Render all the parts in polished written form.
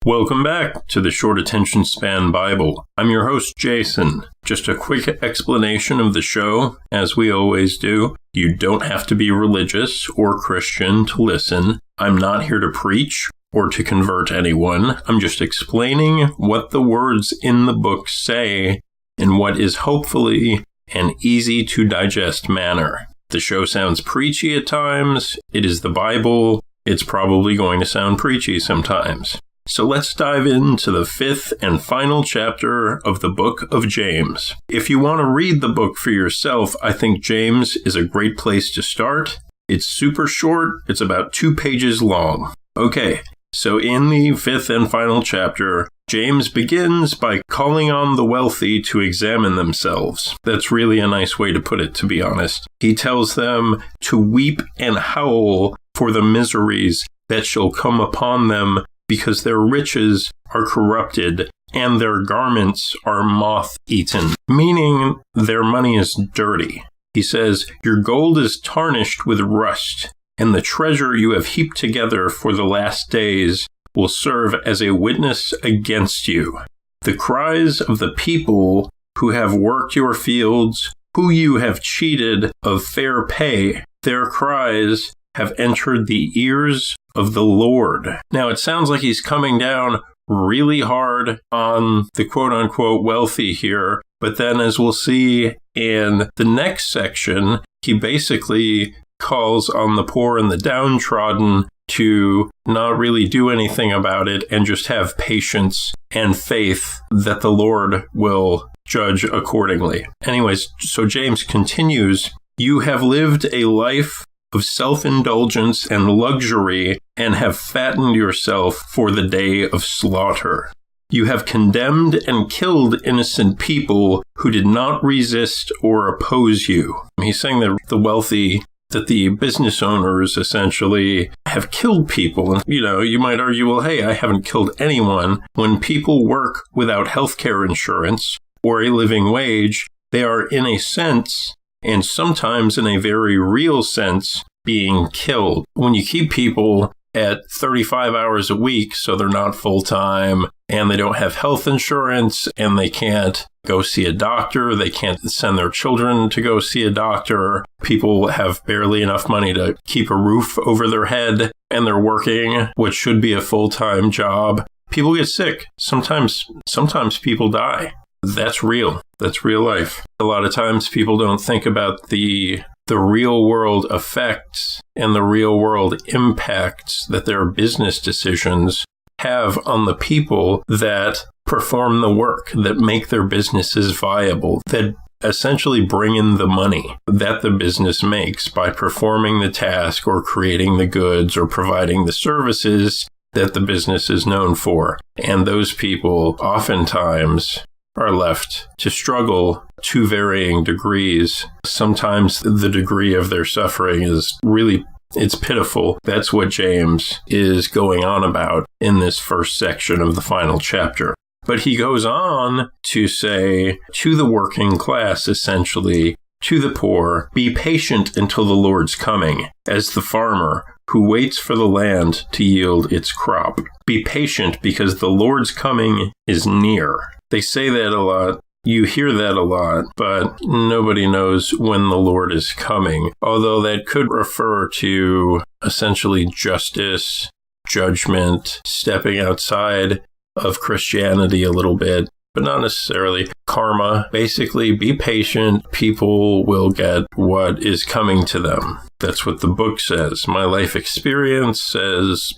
Welcome back to the Short Attention Span Bible. I'm your host, Jason. Just a quick explanation of the show, as we always do. You don't have to be religious or Christian to listen. I'm not here to preach or to convert anyone. I'm just explaining what the words in the book say in what is hopefully an easy-to-digest manner. The show sounds preachy at times. It is the Bible. It's probably going to sound preachy sometimes. So let's dive into the fifth and final chapter of the book of James. If you want to read the book for yourself, I think James is a great place to start. It's super short. It's about 2 pages long. Okay, so in the fifth and final chapter, James begins by calling on the wealthy to examine themselves. That's really a nice way to put it, to be honest. He tells them to weep and howl for the miseries that shall come upon them, because their riches are corrupted and their garments are moth-eaten, meaning their money is dirty. He says, your gold is tarnished with rust, and the treasure you have heaped together for the last days will serve as a witness against you. The cries of the people who have worked your fields, who you have cheated of fair pay, their cries have entered the ears of the Lord. Now, it sounds like he's coming down really hard on the quote-unquote wealthy here, but then as we'll see in the next section, he basically calls on the poor and the downtrodden to not really do anything about it and just have patience and faith that the Lord will judge accordingly. Anyways, so James continues, you have lived a life of self-indulgence and luxury and have fattened yourself for the day of slaughter. You have condemned and killed innocent people who did not resist or oppose you. He's saying that the wealthy, that the business owners essentially have killed people. And, you might argue, well, hey, I haven't killed anyone. When people work without healthcare insurance or a living wage, they are in a sense, and sometimes in a very real sense, being killed. When you keep people at 35 hours a week, so they're not full-time, and they don't have health insurance, and they can't go see a doctor, they can't send their children to go see a doctor, people have barely enough money to keep a roof over their head, and they're working what should be a full-time job, people get sick. Sometimes people die. That's real. That's real life. A lot of times people don't think about the real world effects and the real world impacts that their business decisions have on the people that perform the work, that make their businesses viable, that essentially bring in the money that the business makes by performing the task or creating the goods or providing the services that the business is known for. And those people oftentimes are left to struggle to varying degrees. Sometimes the degree of their suffering is really, it's pitiful. That's what James is going on about in this first section of the final chapter. But he goes on to say to the working class, essentially, to the poor, be patient until the Lord's coming, as the farmer who waits for the land to yield its crop. Be patient because the Lord's coming is near. They say that a lot. You hear that a lot, but nobody knows when the Lord is coming. Although that could refer to essentially justice, judgment, stepping outside of Christianity a little bit, but not necessarily. Karma. Basically, be patient. People will get what is coming to them. That's what the book says. My life experience says,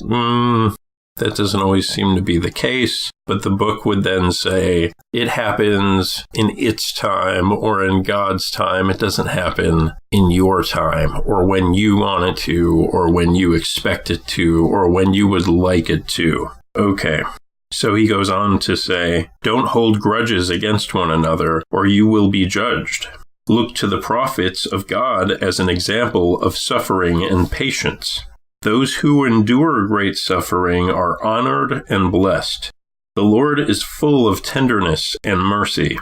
that doesn't always seem to be the case, but the book would then say, it happens in its time or in God's time. It doesn't happen in your time or when you want it to or when you expect it to or when you would like it to. Okay. So he goes on to say, don't hold grudges against one another or you will be judged. Look to the prophets of God as an example of suffering and patience. Those who endure great suffering are honored and blessed. The Lord is full of tenderness and mercy.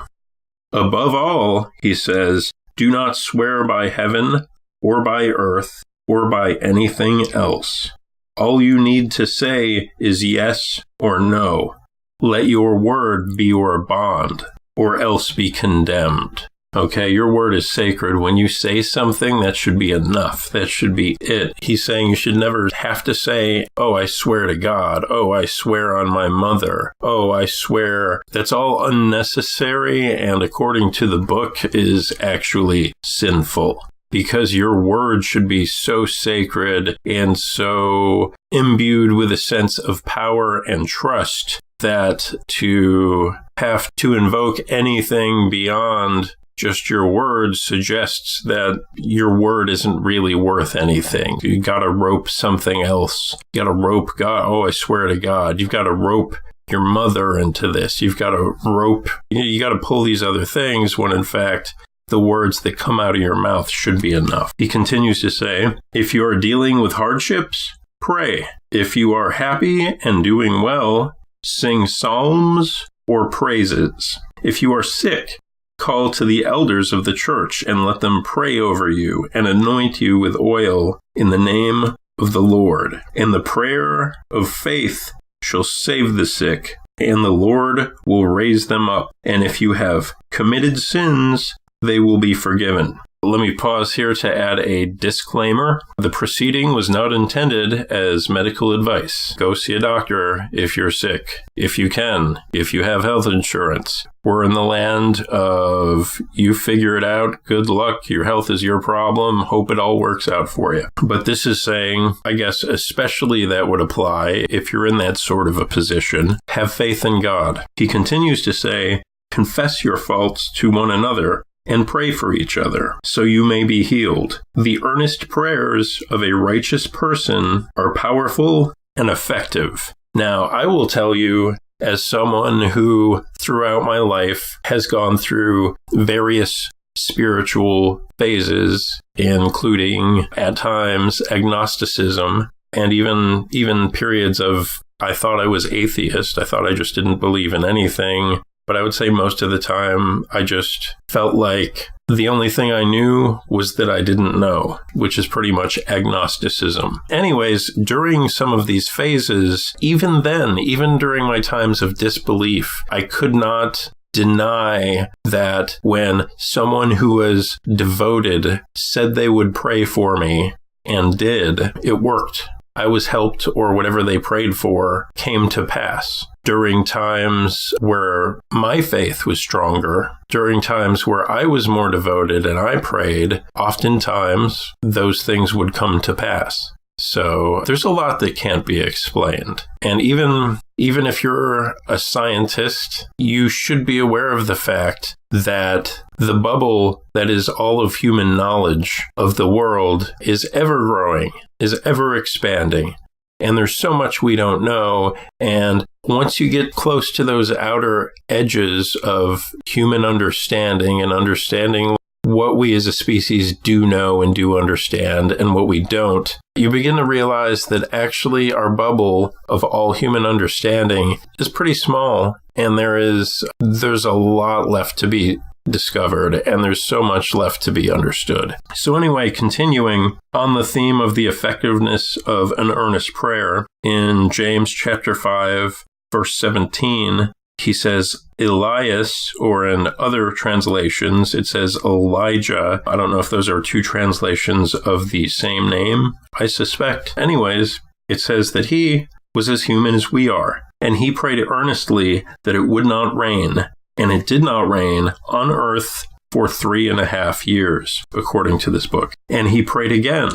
Above all, he says, do not swear by heaven or by earth or by anything else. All you need to say is yes or no. Let your word be your bond, or else be condemned. Okay, your word is sacred. When you say something, that should be enough. That should be it. He's saying you should never have to say, oh, I swear to God. Oh, I swear on my mother. Oh, I swear. That's all unnecessary, and according to the book, is actually sinful. Because your word should be so sacred and so imbued with a sense of power and trust that to have to invoke anything beyond just your word suggests that your word isn't really worth anything. You gotta rope something else. You gotta rope God. Oh, I swear to God. You've gotta rope your mother into this. You've gotta rope, you gotta pull these other things when in fact the words that come out of your mouth should be enough. He continues to say, if you are dealing with hardships, pray. If you are happy and doing well, sing psalms or praises. If you are sick, call to the elders of the church and let them pray over you and anoint you with oil in the name of the Lord. And the prayer of faith shall save the sick, and the Lord will raise them up. And if you have committed sins, they will be forgiven. Let me pause here to add a disclaimer. The proceeding was not intended as medical advice. Go see a doctor if you're sick, if you can, if you have health insurance. We're in the land of you figure it out, good luck, your health is your problem, hope it all works out for you. But this is saying, I guess especially that would apply if you're in that sort of a position, have faith in God. He continues to say, confess your faults to one another and pray for each other, so you may be healed. The earnest prayers of a righteous person are powerful and effective. Now, I will tell you, as someone who throughout my life has gone through various spiritual phases, including at times agnosticism, and even periods of I thought I was atheist. I thought I just didn't believe in anything. But I would say most of the time, I just felt like the only thing I knew was that I didn't know, which is pretty much agnosticism. Anyways, during some of these phases, even then, even during my times of disbelief, I could not deny that when someone who was devoted said they would pray for me and did, it worked. I was helped, or whatever they prayed for came to pass. During times where my faith was stronger, during times where I was more devoted and I prayed, oftentimes those things would come to pass. So there's a lot that can't be explained. And even if you're a scientist, you should be aware of the fact that the bubble that is all of human knowledge of the world is ever growing, is ever expanding. And there's so much we don't know. And once you get close to those outer edges of human understanding and understanding what we as a species do know and do understand and what we don't, you begin to realize that actually our bubble of all human understanding is pretty small, and there's a lot left to be discovered, and there's so much left to be understood. So anyway, continuing on the theme of the effectiveness of an earnest prayer, in James chapter 5, verse 17, he says, Elias, or in other translations, it says Elijah. I don't know if those are two translations of the same name. I suspect. Anyways, it says that he was as human as we are, and he prayed earnestly that it would not rain, and it did not rain on earth for 3.5 years, according to this book. And he prayed again,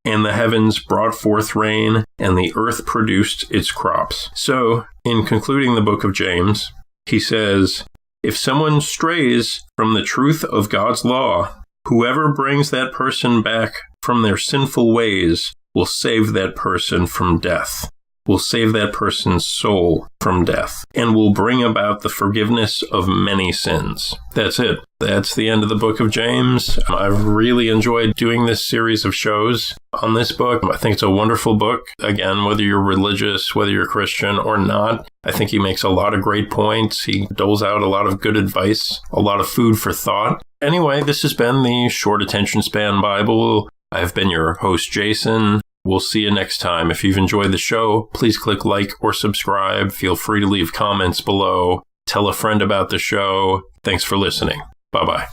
and the heavens brought forth rain, and the earth produced its crops. So, in concluding the book of James, he says, if someone strays from the truth of God's law, whoever brings that person back from their sinful ways will save that person from death, will save that person's soul from death, and will bring about the forgiveness of many sins. That's it. That's the end of the book of James. I've really enjoyed doing this series of shows on this book. I think it's a wonderful book. Again, whether you're religious, whether you're Christian or not, I think he makes a lot of great points. He doles out a lot of good advice, a lot of food for thought. Anyway, this has been the Short Attention Span Bible. I've been your host, Jason. We'll see you next time. If you've enjoyed the show, please click like or subscribe. Feel free to leave comments below. Tell a friend about the show. Thanks for listening. Bye-bye.